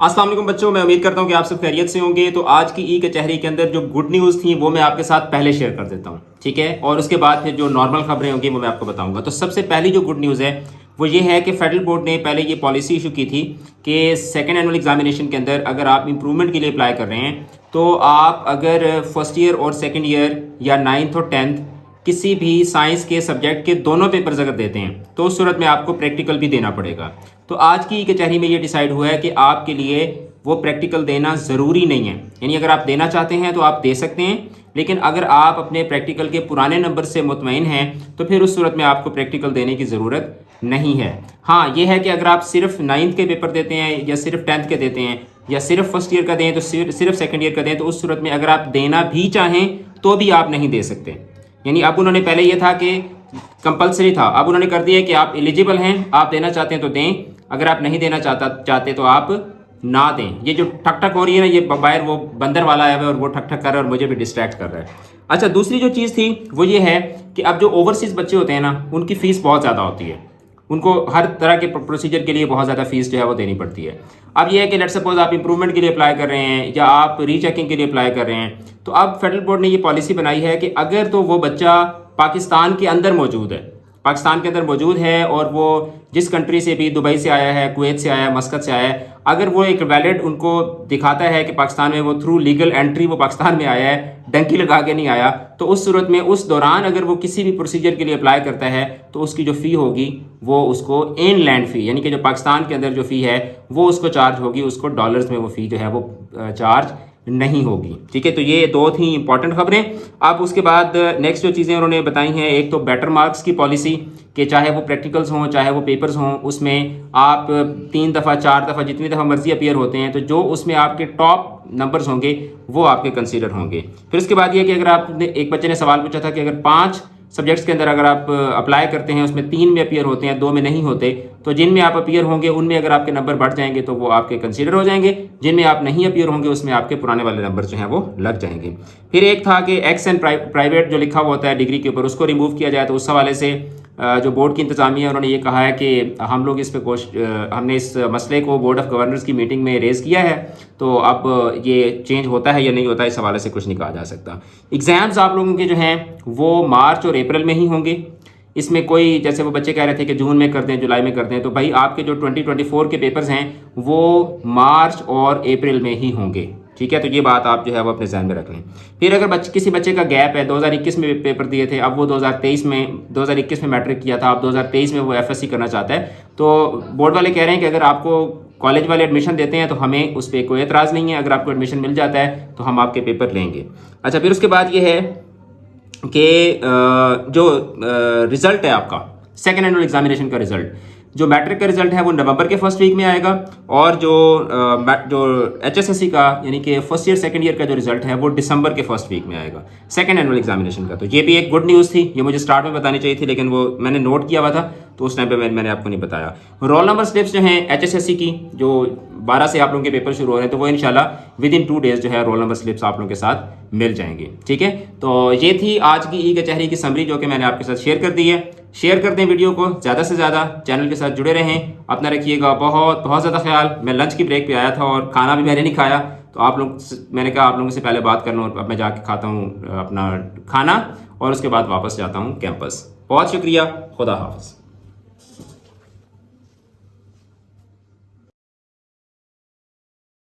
अस्सलाम वालेकुम बच्चों, मैं उम्मीद करता हूँ कि आप सब खैरियत से होंगे। तो आज की ई कचहरी के अंदर जो गुड न्यूज़ थी वो मैं आपके साथ पहले शेयर कर देता हूँ, ठीक है। और उसके बाद फिर जो नॉर्मल खबरें होंगी वो मैं आपको बताऊंगा। तो सबसे पहली जो गुड न्यूज़ है वो ये है कि फेडरल बोर्ड ने पहले ये पॉलिसी इशू की थी कि सेकेंड एनुअल एग्जामिनेशन के अंदर अगर आप इंप्रूवमेंट के लिए अप्लाई कर रहे हैं तो आप अगर फर्स्ट ईयर और सेकेंड ईयर या 9th और 10th किसी भी साइंस के सब्जेक्ट के दोनों पेपर्स अगर देते हैं तो उस सूरत में आपको प्रैक्टिकल भी देना पड़ेगा। तो आज की कचहरी में ये डिसाइड हुआ है कि आपके लिए वो प्रैक्टिकल देना ज़रूरी नहीं है, यानी अगर आप देना चाहते हैं तो आप दे सकते हैं, लेकिन अगर आप अपने प्रैक्टिकल के पुराने नंबर से मुतमईन हैं तो फिर उस सूरत में आपको प्रैक्टिकल देने की ज़रूरत नहीं है। हाँ, ये है कि अगर आप सिर्फ 9th के पेपर देते हैं या सिर्फ 10th के देते हैं या सिर्फ फर्स्ट ईयर का दें तो सिर्फ सेकेंड ईयर का दें तो उस सूरत में अगर आप देना भी चाहें तो भी आप नहीं दे सकते। यानी अब उन्होंने पहले ये था कि कंपलसरी था, अब उन्होंने कर दिया कि आप एलिजिबल हैं, आप देना चाहते हैं तो दें, अगर आप नहीं देना चाहते तो आप ना दें। ये जो ठक ठक हो रही है ना, ये बाहर वो बंदर वाला आया हुआ है और वो ठक ठक कर रहा है और मुझे भी डिस्ट्रैक्ट कर रहा है। अच्छा, दूसरी जो चीज़ थी वो ये है कि अब जो ओवरसीज़ बच्चे होते हैं ना उनकी फ़ीस बहुत ज़्यादा होती है, उनको हर तरह के प्रोसीजर के लिए बहुत ज़्यादा फीस जो है वो देनी पड़ती है। अब ये है कि लेट्स सपोज आप इंप्रूवमेंट के लिए अप्लाई कर रहे हैं या आप रीचेकिंग के लिए अप्लाई कर रहे हैं, तो अब फेडरल बोर्ड ने ये पॉलिसी बनाई है कि अगर तो वो बच्चा पाकिस्तान के अंदर मौजूद है, पाकिस्तान के अंदर मौजूद है और वो जिस कंट्री से भी, दुबई से आया है, कुवैत से आया है, मस्कत से आया है, अगर वो एक वैलिड उनको दिखाता है कि पाकिस्तान में वो थ्रू लीगल एंट्री वो पाकिस्तान में आया है, डंकी लगा के नहीं आया, तो उस सूरत में उस दौरान अगर वो किसी भी प्रोसीजर के लिए अप्लाई करता है तो उसकी जो फ़ी होगी वो उसको इन लैंड फ़ी, यानी कि जो पाकिस्तान के अंदर जो फ़ी है वो उसको चार्ज होगी, उसको डॉलर्स में वो फ़ी जो है वो चार्ज नहीं होगी, ठीक है। तो ये दो थी इंपॉर्टेंट खबरें। अब उसके बाद नेक्स्ट जो चीज़ें उन्होंने बताई हैं, एक तो बेटर मार्क्स की पॉलिसी कि चाहे वो प्रैक्टिकल्स हों चाहे वो पेपर्स हों, उसमें आप 3 दफ़ा 4 दफ़ा जितनी दफ़ा मर्जी अपीयर होते हैं तो जो उसमें आपके टॉप नंबर्स होंगे वो आपके कंसीडर होंगे। फिर उसके बाद ये कि अगर आपने, एक बच्चे ने सवाल पूछा था कि अगर 5 सब्जेक्ट्स के अंदर अगर आप अप्लाई करते हैं उसमें 3 में अपीयर होते हैं 2 में नहीं होते, तो जिनमें आप अपीयर होंगे उनमें अगर आपके नंबर बढ़ जाएंगे तो वो आपके कंसीडर हो जाएंगे, जिनमें आप नहीं अपीयर होंगे उसमें आपके पुराने वाले नंबर जो हैं वो लग जाएंगे। फिर एक था कि एक्स एंड प्राइवेट जो लिखा हुआ होता है डिग्री के ऊपर उसको रिमूव किया जाए, तो उस हवाले से जो बोर्ड की इंतजामिया है उन्होंने ये कहा है कि हम लोग इस पर हमने इस मसले को बोर्ड ऑफ गवर्नर्स की मीटिंग में रेज़ किया है, तो अब ये चेंज होता है या नहीं होता इस हवाले से कुछ नहीं कहा जा सकता। एग्ज़ाम्स आप लोगों के जो हैं वो मार्च और अप्रैल में ही होंगे, इसमें कोई, जैसे वो बच्चे कह रहे थे कि जून में कर दें, जुलाई में कर दें, तो भाई आपके जो 2024 के पेपर्स हैं वो मार्च और अप्रैल में ही होंगे, ठीक है। तो ये बात आप जो है वो अपने ध्यान में रख लें। फिर अगर किसी बच्चे का गैप है, 2021 में पेपर दिए थे, अब वो 2021 में मैट्रिक किया था, अब 2023 में वो एफएससी करना चाहता है, तो बोर्ड वाले कह रहे हैं कि अगर आपको कॉलेज वाले एडमिशन देते हैं तो हमें उस पर कोई एतराज़ नहीं है, अगर आपको एडमिशन मिल जाता है तो हम आपके पेपर लेंगे। अच्छा, फिर उसके बाद ये है कि जो रिज़ल्ट है आपका सेकेंड एनुअल एग्जामिनेशन का रिज़ल्ट, जो मैट्रिक का रिजल्ट है वो नवंबर के फर्स्ट वीक में आएगा, और जो एचएसएससी का यानी कि फर्स्ट ईयर सेकंड ईयर का जो रिजल्ट है वो दिसंबर के फर्स्ट वीक में आएगा सेकंड एनुअल एग्जामिनेशन का। तो ये भी एक गुड न्यूज़ थी, ये मुझे स्टार्ट में बतानी चाहिए थी लेकिन वो मैंने नोट किया हुआ था तो उस टाइम पे मैंने आपको नहीं बताया। रोल नंबर स्लिप्स जो हैं एचएसएससी की, जो 12 से आप लोगों के पेपर शुरू हो रहे हैं, तो वो इंशाल्लाह विद इन 2 डेज़ जो है रोल नंबर स्लिप्स आप लोगों के साथ मिल जाएंगे, ठीक है। तो ये थी आज की ई कचहरी की समरी जो कि मैंने आपके साथ शेयर कर दी है। शेयर कर दें वीडियो को ज़्यादा से ज़्यादा, चैनल के साथ जुड़े रहें, अपना रखिएगा बहुत बहुत ज़्यादा ख्याल। मैं लंच की ब्रेक पे आया था और खाना भी मैंने नहीं खाया, तो आप लोग, मैंने कहा आप लोगों से पहले बात कर लूँ, अब मैं जाके खाता हूँ अपना खाना और उसके बाद वापस जाता हूँ कैंपस। बहुत शुक्रिया, खुदा हाफ़िज़।